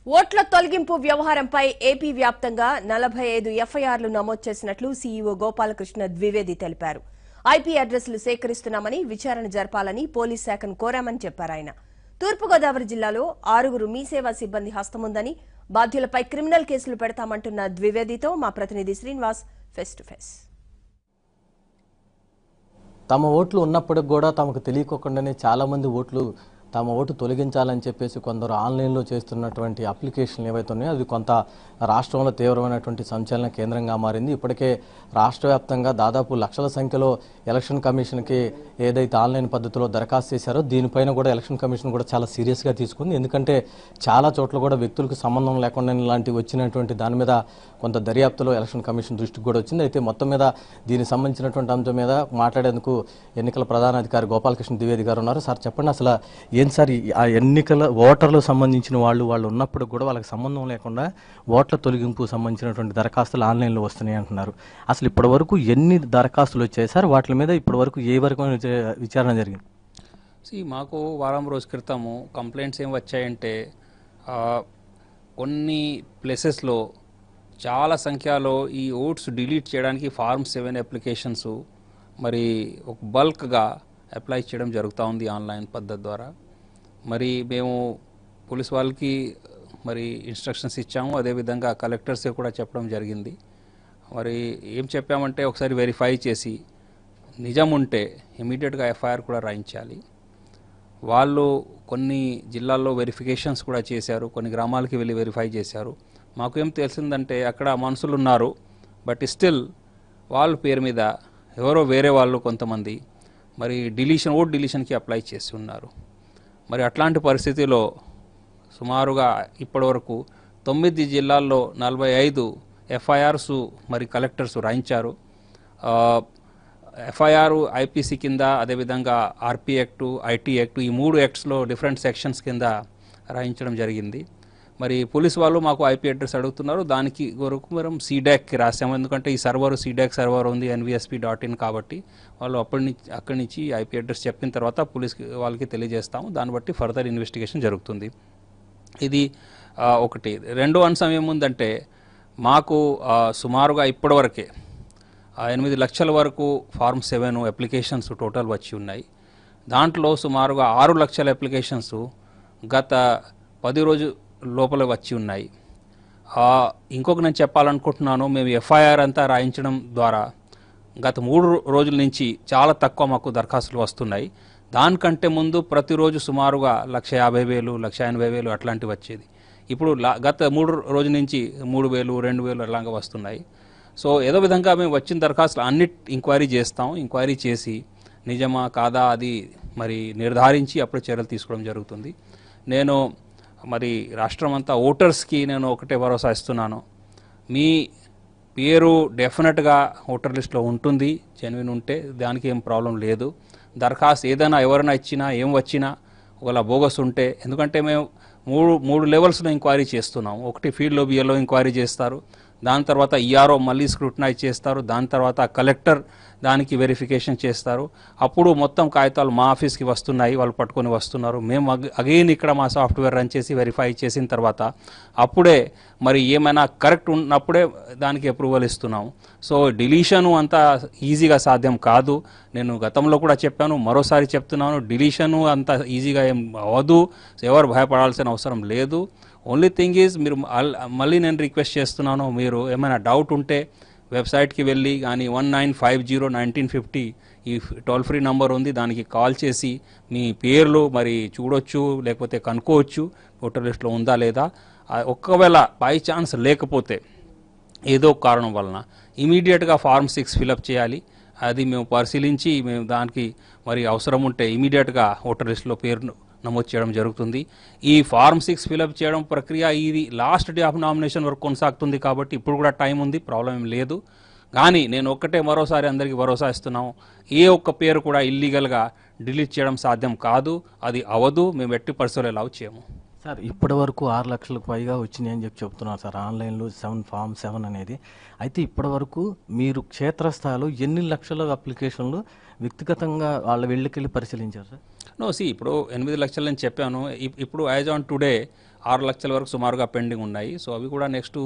ఓట్ల తొలగింపు వ్యవహారంపై ఏపీ వ్యాప్తంగా 45 ఎఫ్ఐఆర్లు నమోదు చేసినట్లు సీఈఓ గోపాలకృష్ణ ద్వివేది తెలిపారు. ఐపీ అడ్రస్లు సేకరిస్తున్నామని, విచారణ జరపాలని పోలీస్ శాఖను కోరామని చెప్పారు ఆయన. తూర్పుగోదావరి జిల్లాలో 6 మీసేవా సిబ్బంది హస్తముందని, బాధ్యులపై క్రిమినల్ కేసులు పెడతామంటున్న ద్వివేదితో మా ప్రతినిధి శ్రీనివాస్ ఫేస్ టు ఫేస్. తమ ఓట్లు ఉన్నప్పటికి కూడా తమకు తెలియకుండానే చాలామంది తమ ఓటు తొలగించాలని చెప్పేసి కొందరు ఆన్లైన్లో చేస్తున్నటువంటి అప్లికేషన్లు ఏవైతే ఉన్నాయో అది కొంత రాష్ట్రంలో తీవ్రమైనటువంటి సంచలన కేంద్రంగా మారింది. ఇప్పటికే రాష్ట్ర వ్యాప్తంగా దాదాపు లక్షల సంఖ్యలో ఎలక్షన్ కమిషన్కి ఏదైతే ఆన్లైన్ పద్ధతిలో దరఖాస్తు చేశారో దీనిపైన కూడా ఎలక్షన్ కమిషన్ కూడా చాలా సీరియస్గా తీసుకుంది. ఎందుకంటే చాలా చోట్ల కూడా వ్యక్తులకు సంబంధం లేకుండా ఇలాంటివి వచ్చినటువంటి దాని మీద కొంత దర్యాప్తులో ఎలక్షన్ కమిషన్ దృష్టికి కూడా వచ్చింది. అయితే మొత్తం మీద దీనికి సంబంధించినటువంటి అంశం మీద మాట్లాడేందుకు ఎన్నికల ప్రధాన అధికారి గోపాలకృష్ణ ద్వివేది గారు ఉన్నారు. సార్ చెప్పండి, అసలు ఏంటి సార్ ఆ ఎన్నికల ఓటర్లకు సంబంధించిన వాళ్ళు ఉన్నప్పుడు కూడా వాళ్ళకి సంబంధం లేకుండా ఓట్ల తొలగింపు సంబంధించినటువంటి దరఖాస్తులు ఆన్లైన్లో వస్తున్నాయి అంటున్నారు. అసలు ఇప్పటి వరకు ఎన్ని దరఖాస్తులు వచ్చాయి సార్? వాటి మీద ఇప్పటి వరకు ఏ వరకు విచారణ జరిగింది? మాకు వారం రోజు క్రితము కంప్లైంట్స్ ఏం వచ్చాయంటే కొన్ని ప్లేసెస్లో చాలా సంఖ్యలో ఈ ఓట్స్ డిలీట్ చేయడానికి ఫార్మ్ 7 అప్లికేషన్స్ మరి ఒక బల్క్గా అప్లై చేయడం జరుగుతూ ఉంది ఆన్లైన్ పద్ధతి ద్వారా. మరి మేము పోలీస్ వాళ్ళకి మరి ఇన్స్ట్రక్షన్స్ ఇచ్చాము, అదేవిధంగా కలెక్టర్స్కి కూడా చెప్పడం జరిగింది. మరి ఏం చెప్పామంటే ఒకసారి వెరిఫై చేసి నిజం ఉంటే ఇమీడియట్గా ఎఫ్ఐఆర్ కూడా రాయించాలి. వాళ్ళు కొన్ని జిల్లాల్లో వెరిఫికేషన్స్ కూడా చేశారు, కొన్ని గ్రామాలకి వెళ్ళి వెరిఫై చేశారు. మాకు ఏం తెలిసిందంటే అక్కడ మనుషులు ఉన్నారు, బట్ స్టిల్ వాళ్ళ పేరు మీద ఎవరో వేరే వాళ్ళు కొంతమంది మరి ఓట్ డిలీషన్కి అప్లై చేసి ఉన్నారు. మరి అట్లాంటి పరిస్థితిలో సుమారుగా ఇప్పటివరకు 9 జిల్లాల్లో 45 ఎఫ్ఐఆర్స్ మరి కలెక్టర్స్ రాయించారు. ఎఫ్ఐఆర్ ఐపీసీ కింద, అదేవిధంగా ఆర్పీ యాక్టు, ఐటీ యాక్టు, ఈ 3 యాక్ట్స్లో డిఫరెంట్ సెక్షన్స్ కింద రాయించడం జరిగింది. మరి పోలీస్ వాళ్ళు మాకు ఐపీ అడ్రస్ అడుగుతున్నారు, దానికి వరకు మనం సీడాక్కి రాసాము. ఎందుకంటే ఈ సీడాక్ సర్వర్ ఉంది nvsp.in కాబట్టి వాళ్ళు అక్కడి నుంచి ఐపీ అడ్రస్ చెప్పిన తర్వాత పోలీస్ వాళ్ళకి తెలియజేస్తాము. దాన్ని బట్టి ఫర్దర్ ఇన్వెస్టిగేషన్ జరుగుతుంది. ఇది ఒకటి. రెండో అంశం ఏముందంటే మాకు సుమారుగా ఇప్పటివరకే 8 లక్షల వరకు ఫార్మ్ 7 అప్లికేషన్స్ టోటల్ వచ్చి ఉన్నాయి. దాంట్లో సుమారుగా 6 లక్షల అప్లికేషన్స్ గత 10 రోజు లోపల వచ్చి ఉన్నాయి. ఇంకొక నేను చెప్పాలనుకుంటున్నాను, మేము ఎఫ్ఐఆర్ అంతా రాయించడం ద్వారా గత 3 రోజుల నుంచి చాలా తక్కువ మాకు దరఖాస్తులు వస్తున్నాయి. దానికంటే ముందు ప్రతిరోజు సుమారుగా 150,000, 180,000 అట్లాంటివి వచ్చేది. ఇప్పుడు గత 3 రోజుల నుంచి 3,000, 2,000 అలాగా వస్తున్నాయి. సో ఏదో విధంగా మేము వచ్చిన దరఖాస్తులు అన్ని ఎంక్వైరీ చేసి నిజమా కాదా అది మరి నిర్ధారించి అప్పుడు చర్యలు తీసుకోవడం జరుగుతుంది. నేను మరి రాష్ట్రం అంతా ఓటర్స్కి నేను ఒకటే భరోసా ఇస్తున్నాను, మీ పేరు డెఫినెట్గా ఓటర్ లిస్ట్లో ఉంటుంది, జెన్యున్ ఉంటే దానికి ఏం ప్రాబ్లం లేదు. దరఖాస్తు ఏదైనా ఎవరైనా ఇచ్చినా ఏం వచ్చినా ఒకవేళ బోగస్ ఉంటే, ఎందుకంటే మేము మూడు లెవెల్స్లో ఎంక్వైరీ చేస్తున్నాము. ఒకటి ఫీల్డ్లో బిఏలో ఎంక్వైరీ చేస్తారు, దాని తర్వాత ఈఆర్ఓ మళ్ళీ స్క్రూటనైజ్ చేస్తారు, దాని తర్వాత కలెక్టర్ దానికి వెరిఫికేషన్ చేస్తారు. అప్పుడు మొత్తం కాగితాలు మా ఆఫీస్కి వస్తున్నాయి, వాళ్ళు పట్టుకొని వస్తున్నారు. మేము అగైన్ ఇక్కడ మా సాఫ్ట్వేర్ రన్ చేసి వెరిఫై చేసిన తర్వాత అప్పుడే మరి ఏమైనా కరెక్ట్ ఉన్నప్పుడే దానికి అప్రూవల్ ఇస్తున్నాము. సో డిలీషను అంత ఈజీగా సాధ్యం కాదు. నేను గతంలో కూడా చెప్పాను, మరోసారి చెప్తున్నాను, డిలీషను అంత ఈజీగా ఏం అవ్వదు. ఎవరు భయపడాల్సిన అవసరం లేదు. ఓన్లీ థింగ్ ఈజ్ మీరు మళ్ళీ నేను రిక్వెస్ట్ చేస్తున్నాను, మీరు ఏమైనా డౌట్ ఉంటే వెబ్సైట్కి వెళ్ళి కానీ 1950-1950 ఈ టోల్ ఫ్రీ నంబర్ ఉంది, దానికి కాల్ చేసి మీ పేర్లు మరి చూడొచ్చు, లేకపోతే కనుక్కోవచ్చు ఓటర్ లిస్ట్లో ఉందా లేదా. ఒకవేళ బై ఛాన్స్ లేకపోతే ఏదో కారణం వలన ఇమీడియట్గా ఫార్మ్ 6 ఫిలప్ చేయాలి. అది మేము పరిశీలించి మేము దానికి మరి అవసరం ఉంటే ఇమీడియట్గా ఓటర్ లిస్ట్లో పేరు నమోదు చేయడం జరుగుతుంది. ఈ ఫార్మ్ 6 ఫిలప్ చేయడం ప్రక్రియ ఇది లాస్ట్ డే ఆఫ్ నామినేషన్ వరకు కొనసాగుతుంది కాబట్టి ఇప్పుడు కూడా టైం ఉంది, ప్రాబ్లం ఏం లేదు. కానీ నేను ఒక్కటే మరోసారి అందరికీ భరోసా ఇస్తున్నాము, ఏ ఒక్క పేరు కూడా ఇల్లీగల్గా డిలీట్ చేయడం సాధ్యం కాదు, అది అవ్వదు. మేము ఎట్టి పరిస్థితుల్లో అలౌ చేయము. సార్ ఇప్పటి వరకు 6 లక్షలకు పైగా వచ్చినాయి అని చెప్తున్నారు సార్ ఆన్లైన్లో ఫార్మ్ 7 అనేది. అయితే ఇప్పటి వరకు మీరు క్షేత్రస్థాయిలో ఎన్ని లక్షల అప్లికేషన్లు వ్యక్తిగతంగా వాళ్ళ వెళ్ళకెళ్ళి పరిశీలించారు సార్? ఇప్పుడు 8 లక్షలు నేను చెప్పాను. ఇప్పుడు యాజ్ ఆన్ టుడే 6 లక్షల వరకు సుమారుగా పెండింగ్ ఉన్నాయి. సో అవి కూడా నెక్స్ట్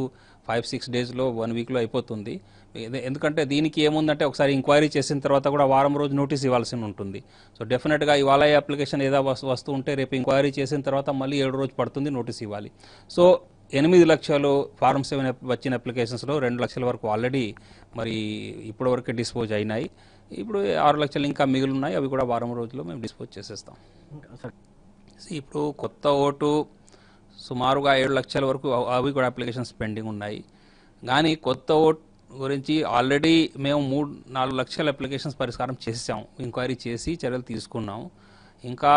5-6 డేస్లో 1 వీక్లో అయిపోతుంది. ఎందుకంటే దీనికి ఏముందంటే ఒకసారి ఎంక్వైరీ చేసిన తర్వాత కూడా వారం రోజు నోటీస్ ఇవ్వాల్సి ఉంటుంది. సో డెఫినెట్గా ఇవాళ అప్లికేషన్ ఏదో వస్తూ ఉంటే రేపు ఎంక్వైరీ చేసిన తర్వాత మళ్ళీ 7 రోజు పడుతుంది నోటీస్ ఇవ్వాలి. సో 8 లక్షలు ఫార్మ్ 7 వచ్చిన అప్లికేషన్స్లో 2 లక్షల వరకు ఆల్రెడీ మరి ఇప్పటివరకు డిస్పోజ్ అయినాయి. ఇప్పుడు 6 లక్షలు ఇంకా మిగిలి ఉన్నాయి. అవి కూడా వారం రోజుల్లో మేము డిస్పోజ్ చేసేస్తాం. ఇప్పుడు కొత్త ఓటు సుమారుగా 7 లక్షల వరకు అవి కూడా అప్లికేషన్స్ పెండింగ్ ఉన్నాయి. కానీ కొత్త ఓటు గురించి ఆల్రెడీ మేము 3-4 లక్షల అప్లికేషన్స్ పరిష్కారం చేసాం, ఎంక్వైరీ చేసి చర్యలు తీసుకున్నాం. ఇంకా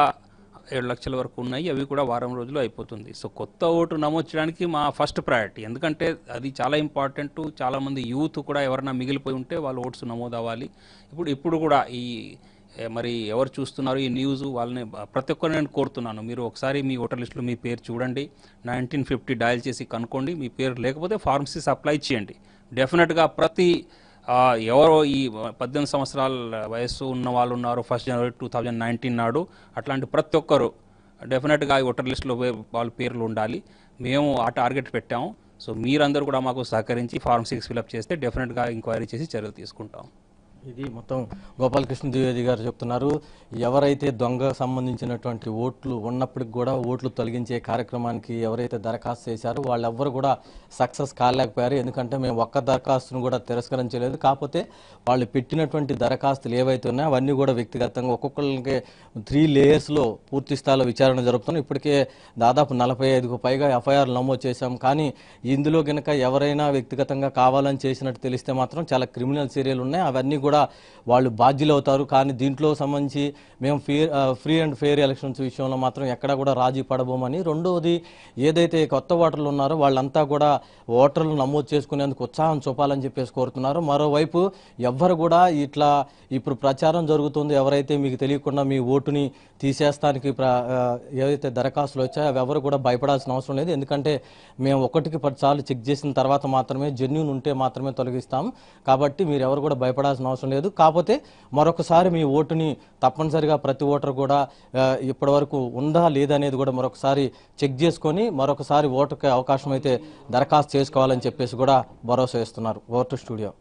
7 లక్షల వరకు ఉన్నాయి. అవి కూడా వారం రోజులు అయిపోతుంది. సో కొత్త ఓటు నమోదు చేయడానికి మా ఫస్ట్ ప్రయారిటీ, ఎందుకంటే అది చాలా ఇంపార్టెంట్. చాలామంది యూత్ కూడా ఎవరైనా మిగిలిపోయి ఉంటే వాళ్ళు ఓట్స్ నమోదు అవ్వాలి. ఇప్పుడు కూడా ఈ మరి ఎవరు చూస్తున్నారు ఈ న్యూస్ వాళ్ళని ప్రతి ఒక్కరు నేను కోరుతున్నాను, మీరు ఒకసారి మీ ఓటర్ లిస్టులో మీ పేరు చూడండి, 1950 డయల్ చేసి కనుక్కోండి. మీ పేరు లేకపోతే ఫార్మ్ 6 అప్లై చేయండి. డెఫినెట్గా ప్రతి ఎవరో ఈ 18 సంవత్సరాల వయస్సు ఉన్న వాళ్ళు ఉన్నారు 1 జనవరి 2019 నాడు, అట్లాంటి ప్రతి ఒక్కరు డెఫినెట్గా ఈ ఓటర్ లిస్టులో వాళ్ళ పేర్లు ఉండాలి. మేము ఆ టార్గెట్ పెట్టాము. సో మీరందరూ కూడా మాకు సహకరించి ఫార్మ్ 6 ఫిలప్ చేస్తే డెఫినెట్గా ఎంక్వైరీ చేసి చర్యలు తీసుకుంటాం. ఇది మొత్తం గోపాలకృష్ణ ద్వివేది గారు చెప్తున్నారు. ఎవరైతే దొంగ సంబంధించినటువంటి ఓట్లు ఉన్నప్పటికి కూడా ఓట్లు తొలగించే కార్యక్రమానికి ఎవరైతే దరఖాస్తు చేశారో వాళ్ళెవ్వరు కూడా సక్సెస్ కాలేకపోయారు. ఎందుకంటే మేము ఒక్క దరఖాస్తును కూడా తిరస్కరించలేదు. కాకపోతే వాళ్ళు పెట్టినటువంటి దరఖాస్తులు ఏవైతే ఉన్నాయో అవన్నీ కూడా వ్యక్తిగతంగా ఒక్కొక్కరికి 3 లేయర్స్లో పూర్తి స్థాయిలో విచారణ జరుపుతున్నాం. ఇప్పటికే దాదాపు 45కు పైగా ఎఫ్ఐఆర్లు నమోదు చేశాం. కానీ ఇందులో కనుక ఎవరైనా వ్యక్తిగతంగా కావాలని చేసినట్టు తెలిస్తే మాత్రం చాలా క్రిమినల్ చర్యలు ఉన్నాయి. అవన్నీ కూడా వాళ్ళు బాధ్యులు అవుతారు. కానీ దీంట్లో సంబంధించి మేము ఫ్రీ అండ్ ఫెయిర్ ఎలక్షన్స్ విషయంలో మాత్రం ఎక్కడా కూడా రాజీ పడబోమని, రెండవది ఏదైతే కొత్త ఓటర్లు ఉన్నారో వాళ్ళంతా కూడా ఓటర్లు నమోదు చేసుకునేందుకు ఉత్సాహం చూపాలని చెప్పేసి కోరుతున్నారు. మరోవైపు ఎవ్వరు కూడా ఇట్లా ఇప్పుడు ప్రచారం జరుగుతుంది, ఎవరైతే మీకు తెలియకుండా మీ ఓటుని తీసేస్తానికి ఏదైతే దరఖాస్తులు వచ్చాయో అవి ఎవరు కూడా భయపడాల్సిన అవసరం లేదు. ఎందుకంటే మేము 1కి 10 సార్లు చెక్ చేసిన తర్వాత మాత్రమే జెన్యూన్ ఉంటే మాత్రమే తొలగిస్తాం. కాబట్టి మీరు ఎవరు కూడా భయపడాల్సిన అవసరం లేదు. కాకపోతే మరొకసారి మీ ఓటుని తప్పనిసరిగా ప్రతి ఓటర్ కూడా ఇప్పటివరకు ఉందా లేదా అనేది కూడా మరొకసారి చెక్ చేసుకొని మరొకసారి ఓటుకి అవకాశం అయితే దరఖాస్తు చేసుకోవాలని చెప్పేసి కూడా భరోసా ఇస్తున్నారు. Over to studio.